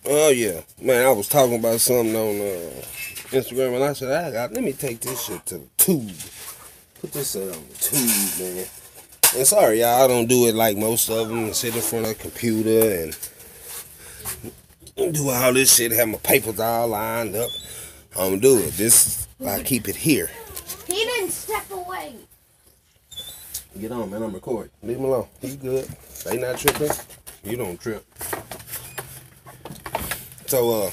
Oh yeah, man. I was talking about something on Instagram, and I said, let me take this shit to the tube. Put this shit on the tube, man. And sorry, y'all, I don't do it like most of them. Sit in front of a computer and do all this shit. Have my papers all lined up. I don't do it. I keep it here. He didn't step away. Get on, man. I'm recording. Leave him alone. He's good. They not tripping. You don't trip. So,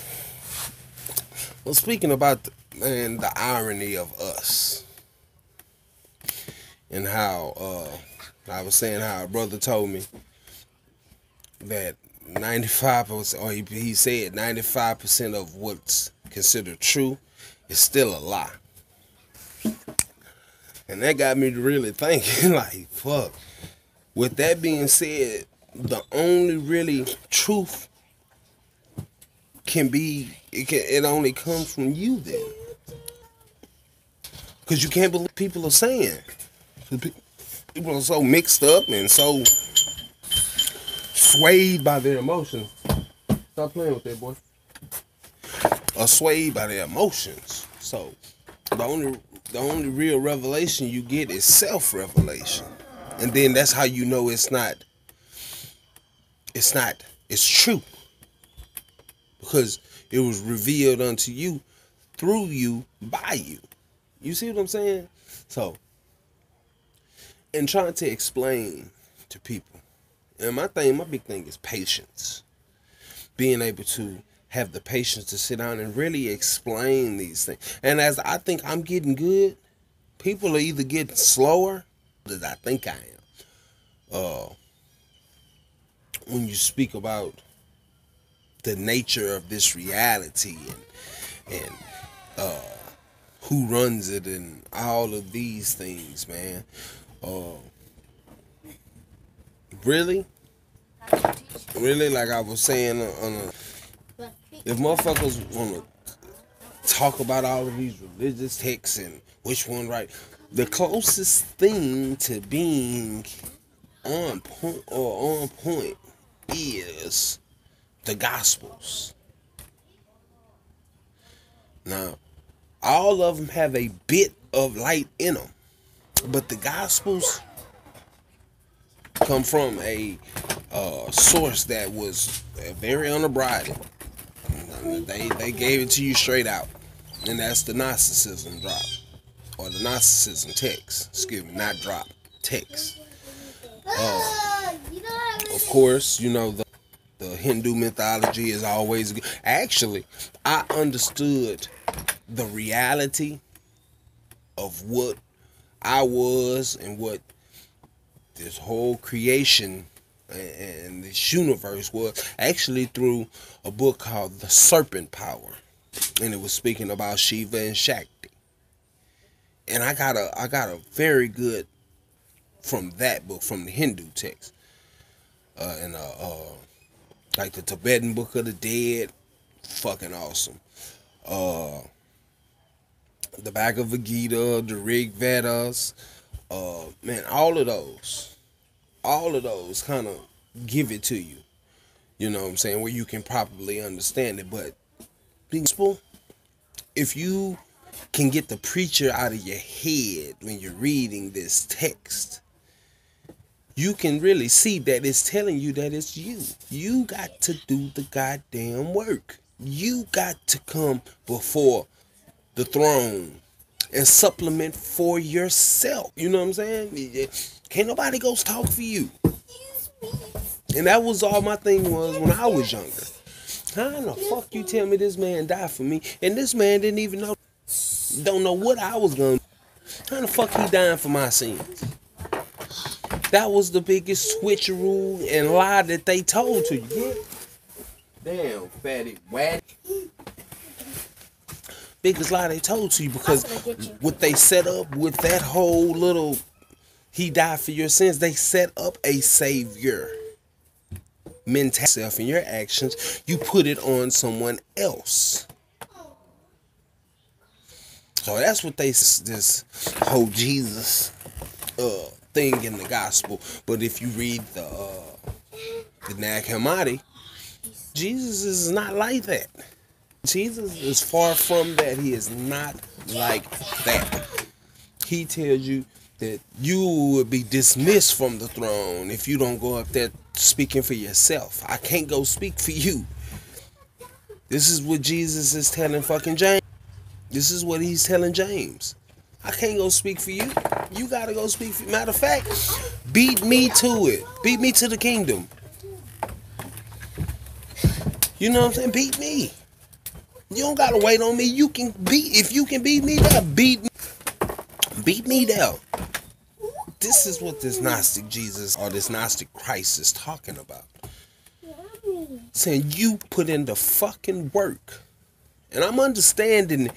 well, speaking about the irony of us and how I was saying how a brother told me that 95%, or he said 95% of what's considered true is still a lie. And that got me to really thinking, like, fuck. With that being said, the only really truth it only comes from you then. Because you can't believe people are saying. People are so mixed up and so swayed by their emotions. Stop playing with that, boy. Are swayed by their emotions. So the only real revelation you get is self-revelation. And then that's how you know it's true. Because it was revealed unto you, through you, by you. You see what I'm saying? So, in trying to explain to people, and my big thing is patience. Being able to have the patience to sit down and really explain these things. And as I think I'm getting good, people are either getting slower than I think I am. When you speak about the nature of this reality and who runs it and all of these things, man. Really, like I was saying, if motherfuckers want to talk about all of these religious texts and which one right, the closest thing to being on point is the Gospels. Now, all of them have a bit of light in them, but the Gospels come from a source that was very unabridged. They gave it to you straight out, and that's the Gnosticism drop, or the Gnosticism text. Excuse me, not drop, text. Of course, you know the Hindu mythology is always good. Actually, I understood the reality of what I was and what this whole creation and this universe was actually through a book called The Serpent Power, and it was speaking about Shiva and Shakti. And I got a very good from that book, from the Hindu text, and like the Tibetan Book of the Dead, fucking awesome. The Bhagavad Gita, the Rig Vedas, man, all of those kind of give it to you. You know what I'm saying? Where you can properly understand it. But if you can get the preacher out of your head when you're reading this text, you can really see that it's telling you that it's you. You got to do the goddamn work. You got to come before the throne and supplement for yourself. You know what I'm saying? Can't nobody go talk for you. And that was all my thing was when I was younger. How in the fuck you tell me this man died for me, and this man didn't even don't know what I was gonna do? How the fuck he dying for my sins? That was the biggest switcheroo and lie that they told to you. Damn, fatty whack. Biggest lie they told to you, because what they set up with that whole little he died for your sins, they set up a savior mentality in your actions. You put it on someone else. So that's what this whole Jesus thing in the gospel. But if you read the Nag Hammadi, Jesus is not like that. Jesus is far from that. He is not like that. He tells you that you will be dismissed from the throne if you don't go up there speaking for yourself. I can't go speak for you. This is what Jesus is telling fucking James. This is what he's telling James. I can't go speak for you. You gotta go speak for. Matter of fact, beat me to it. Beat me to the kingdom. You know what I'm saying? Beat me. You don't gotta wait on me. You can beat. If you can beat me there, beat me. Beat me there. This is what this Gnostic Jesus or this Gnostic Christ is talking about. Saying you put in the fucking work. And I'm understanding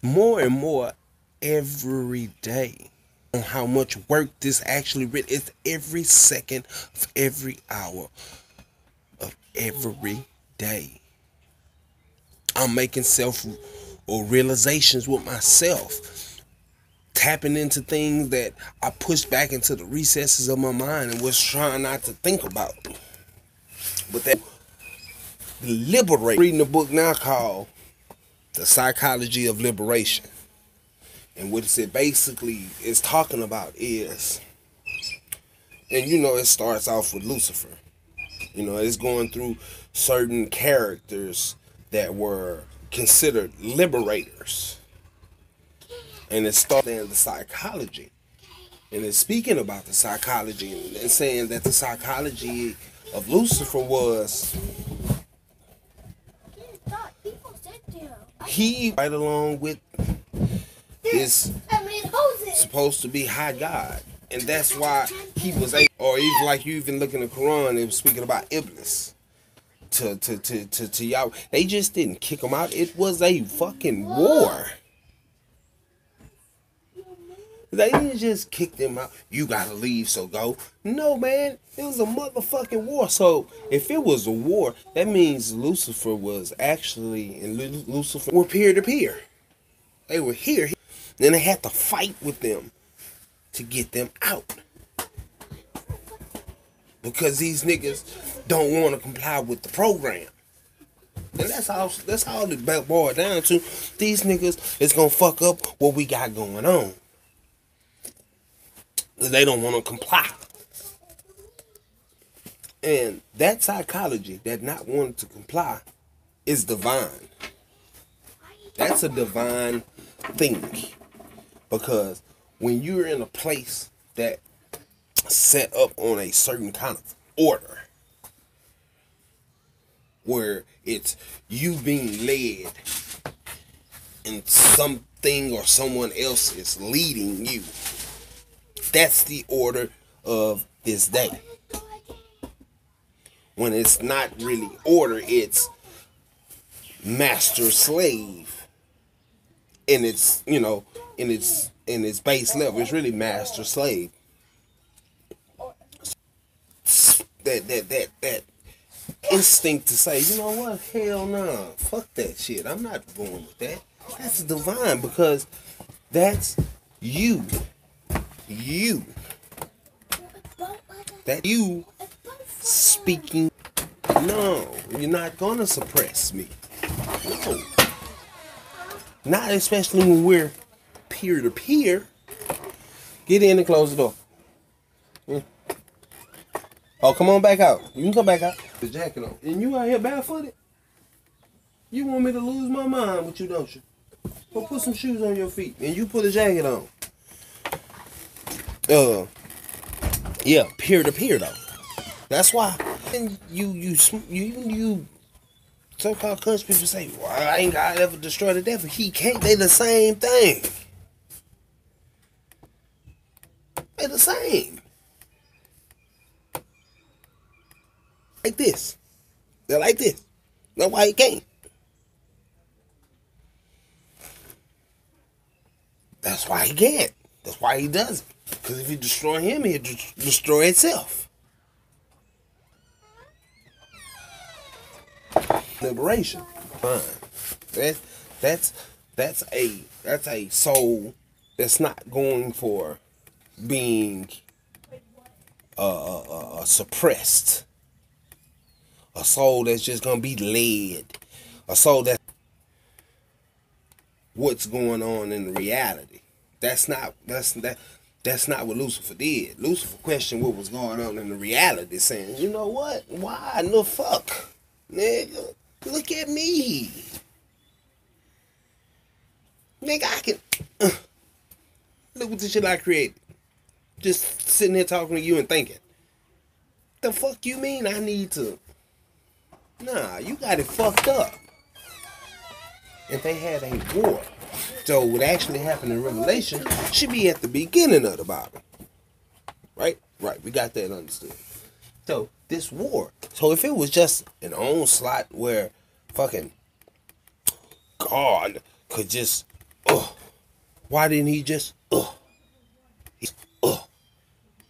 more and more every day on how much work this actually written. It's every second of every hour of every day. I'm making self or realizations with myself, tapping into things that I pushed back into the recesses of my mind and was trying not to think about. But that liberate. Reading a book now called The Psychology of Liberation. And what it basically is talking about is, and you know, it starts off with Lucifer. You know, it's going through certain characters that were considered liberators. And it starts in the psychology. And it's speaking about the psychology and saying that the psychology of Lucifer was he right along with his supposed to be high God. And that's why he was able, or even like you even look in the Quran, it was speaking about Iblis to y'all. They just didn't kick him out. It was a fucking war. They didn't just kick them out. You gotta leave, so go. No, man. It was a motherfucking war. So if it was a war, that means Lucifer was actually, and Lucifer were peer to peer. They were here. Then they had to fight with them to get them out. Because these niggas don't want to comply with the program. And that's all it boiled down to. These niggas is gonna fuck up what we got going on. They don't want to comply. And that psychology, that not wanting to comply, is divine. That's a divine thing. Because when you're in a place that set up on a certain kind of order, where it's you being led and something or someone else is leading you, that's the order of this day. When it's not really order, it's master slave. And it's, you know, in its base level, it's really master slave. That instinct to say, you know what, hell no, fuck that shit. I'm not going with that. That's divine, because that's you. You. That you speaking. No, you're not gonna suppress me. No. Not especially when we're peer to peer. Get in and close the door. Yeah. Oh, come on back out. You can come back out. The jacket on. And you out here barefooted? You want me to lose my mind with you, don't you? Well, put some shoes on your feet and you put a jacket on. Yeah, peer to peer though. That's why. And you so-called country people say, well, I ain't gotta ever destroy the devil. He can't. They the same thing. They the same. Like this. They're like this. That's why he can't. That's why he can't. That's why he doesn't. Because if you destroy him, he'll destroy itself. Liberation. Fine. That's a soul that's not going for being suppressed a soul that's just gonna be led, a soul that what's going on in reality. That's not what Lucifer did. Lucifer questioned what was going on in the reality, saying, you know what? Why the fuck? Nigga, look at me. Nigga, I can look what the shit I created. Just sitting here talking to you and thinking. The fuck you mean I need to? Nah, you got it fucked up. If they had a war. So what actually happened in Revelation should be at the beginning of the Bible. Right? Right, we got that understood. So, this war. So if it was just an onslaught where fucking God could just, why didn't he just,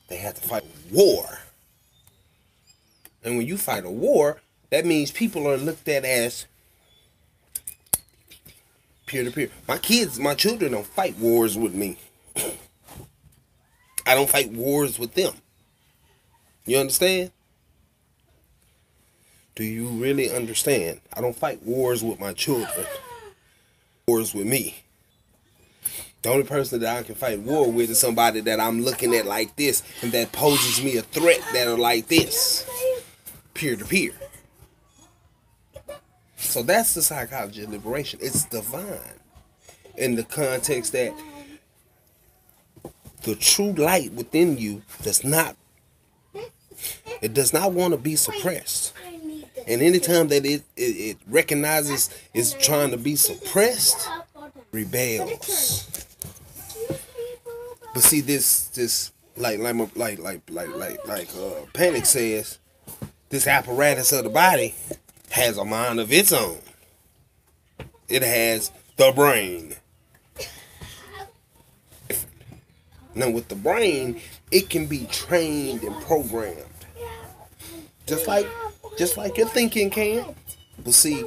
They had to fight war. And when you fight a war, that means people are looked at as peer-to-peer. My children don't fight wars with me. I don't fight wars with them. You understand? Do you really understand? I don't fight wars with my children. Wars with me. The only person that I can fight war with is somebody that I'm looking at like this and that poses me a threat that are like this. Peer-to-peer. So that's the psychology of liberation. It's divine. In the context that the true light within you does not want to be suppressed. And anytime that it recognizes it's trying to be suppressed, rebels. But see, this like Panic says, this apparatus of the body has a mind of its own. It has the brain. Now with the brain, it can be trained and programmed. Just like your thinking can. But see,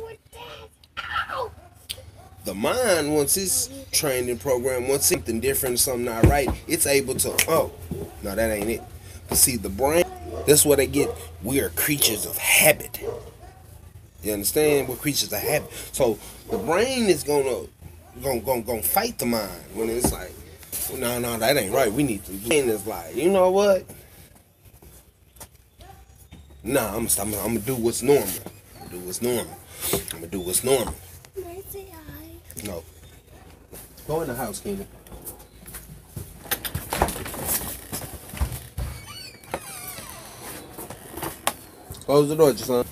the mind, once it's trained and programmed, once something different, something not right, it's able to, no, that ain't it. But see, the brain, that's what they get. We are creatures of habit. You understand? We're creatures of habit. So the brain is gonna fight the mind when it's like, no, that ain't right. We need to. The brain is like, you know what? Nah, I'm gonna do what's normal. I'm gonna do what's normal. No. Go in the house, Keenan. Close the door, son.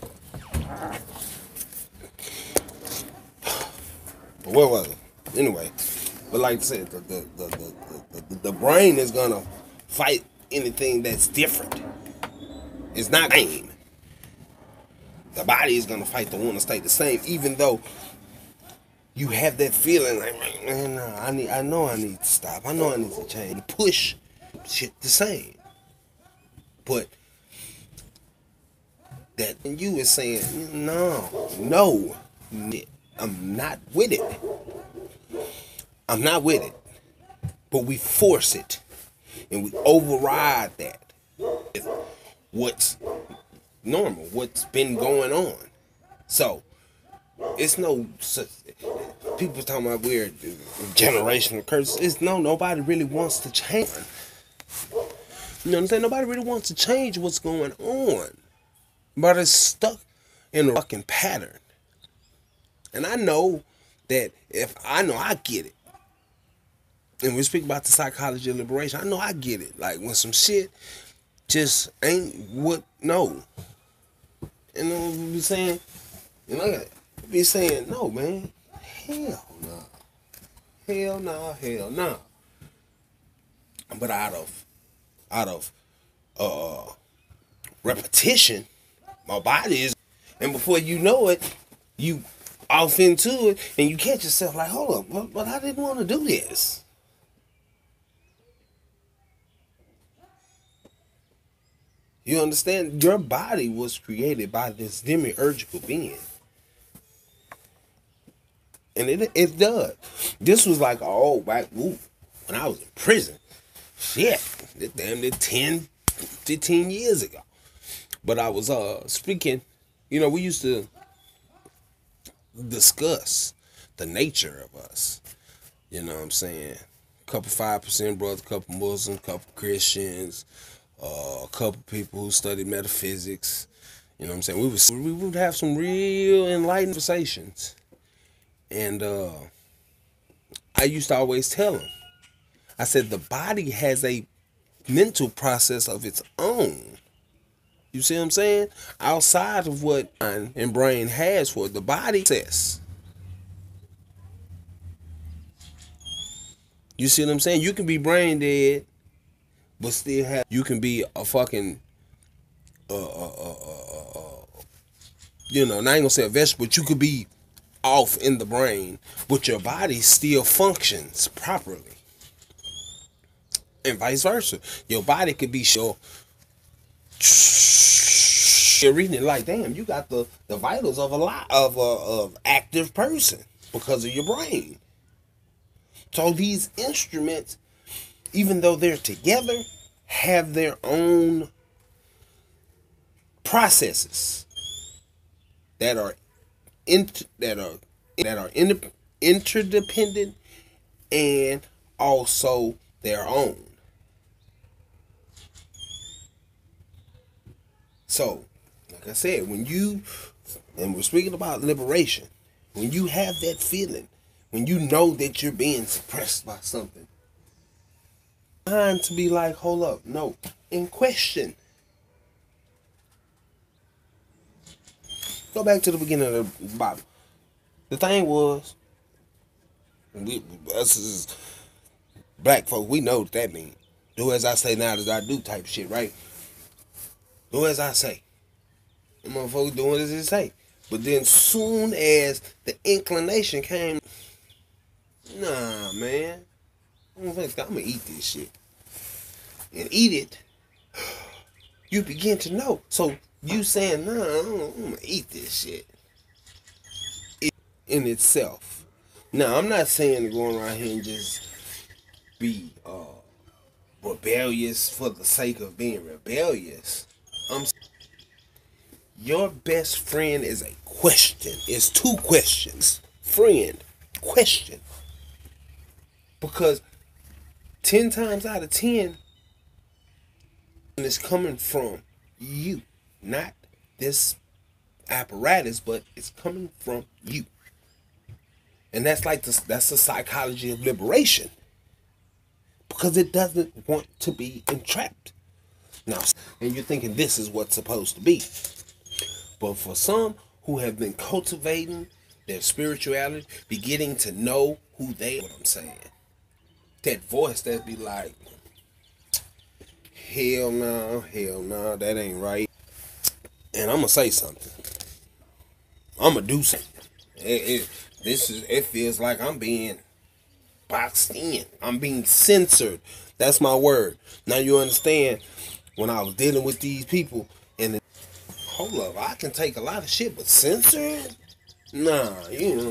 But where was it? Anyway, but like I said, the brain is gonna fight anything that's different. It's not game. The body is gonna fight the one to stay the same, even though you have that feeling like, man, I know I need to stop. I know I need to change. Push shit the same. But that in you is saying, no, I'm not with it. I'm not with it. But we force it. And we override that. It's what's normal, what's been going on. So, it's no such, people talking about weird generational curses. Nobody really wants to change. You know what I'm saying? Nobody really wants to change what's going on. But it's stuck in a fucking pattern. And I know that I get it. And we speak about the psychology of liberation. I know I get it. Like when some shit just ain't what, no. And then we be saying, no, man. Hell no. Hell no, hell no. But out of repetition, my body is, and before you know it, you off into it, and you catch yourself like, hold up, but I didn't want to do this. You understand? Your body was created by this demiurgical being. And it does. This was like, back when I was in prison. Shit, damn near 10, 15 years ago. But I was speaking We used to discuss the nature of us. You know what I'm saying? Couple 5% brothers, couple Muslims, couple Christians, a couple people who study metaphysics. You know what I'm saying? We would have some real enlightened conversations. And I used to always tell them, I said, the body has a mental process of its own. You see what I'm saying? Outside of what mind and brain has for the body says. You see what I'm saying? You can be brain dead, but still have. You can be a fucking, not ain't gonna say a vegetable, but you could be off in the brain, but your body still functions properly, and vice versa. Your body could be so. You're reading it like, damn, you got the vitals of of active person because of your brain. So these instruments, even though they're together, have their own processes that are interdependent and also their own. So, like I said, and we're speaking about liberation, when you have that feeling, when you know that you're being suppressed by something, time to be like, hold up, no, and question. Go back to the beginning of the Bible. The thing was, us as black folk, we know what that means. Do as I say, not as I do type shit, right? Do as I say. The motherfucker doing as he say. But then soon as the inclination came, nah, man, I'm gonna eat this shit. And eat it, you begin to know. So you saying, nah, I'm gonna eat this shit. In itself. Now, I'm not saying to go around here and just be rebellious for the sake of being rebellious. Your best friend is a question. It's two questions. Friend, question. Because 10 times out of 10, it's coming from you. Not this apparatus, but it's coming from you. And that's the psychology of liberation. Because it doesn't want to be entrapped. Now, and you're thinking this is what's supposed to be. But for some who have been cultivating their spirituality, be getting to know who they are, what I'm saying. That voice that be like, hell no, that ain't right. And I'm going to say something. I'm going to do something. It feels like I'm being boxed in. I'm being censored. That's my word. Now you understand, when I was dealing with these people, and hold up, I can take a lot of shit, but censor it? Nah, you're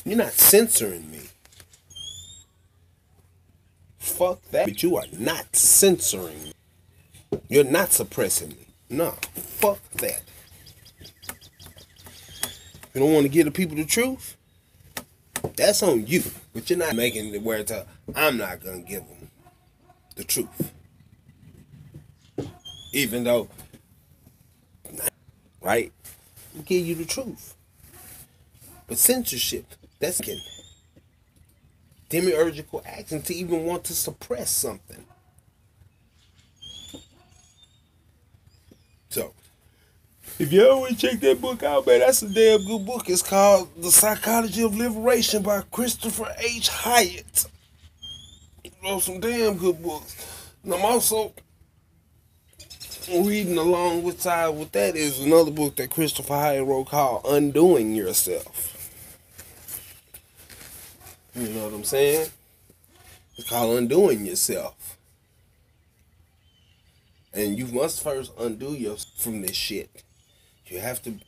not censoring me. Fuck that. But you are not censoring me. You're not suppressing me. Nah, fuck that. You don't want to give the people the truth? That's on you. But you're not making it where it's I'm not going to give them the truth. Even though, right? I'll give you the truth. But censorship, that's demiurgical action to even want to suppress something. So, if you always check that book out, man, that's a damn good book. It's called The Psychology of Liberation by Christopher H. Hyatt. He wrote some damn good books. And I'm also reading along with that is another book that Christopher Hyatt wrote called Undoing Yourself. You know what I'm saying? It's called Undoing Yourself. And you must first undo yourself from this shit. You have to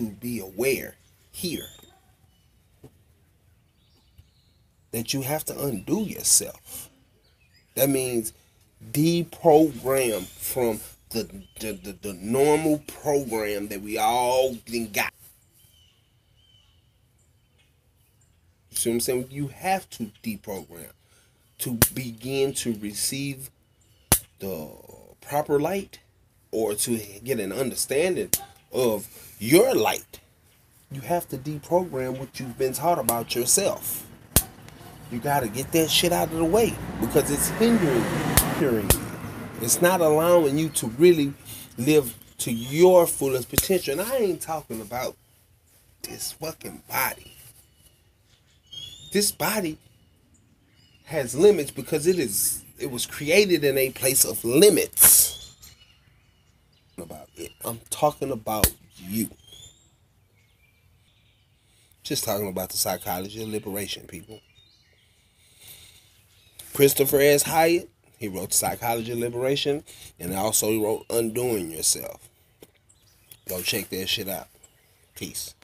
be aware here that you have to undo yourself. That means deprogram from the normal program that we all got. See what I'm saying? You have to deprogram to begin to receive the proper light or to get an understanding of your light. You have to deprogram what you've been taught about yourself. You got to get that shit out of the way because it's hindering you. It's not allowing you to really live to your fullest potential. And I ain't talking about this fucking body. This body has limits because it was created in a place of limits. About it. I'm talking about you. Just talking about the psychology of liberation, people. Christopher S. Hyatt, he wrote Psychology of Liberation, and also he wrote Undoing Yourself. Go check that shit out. Peace.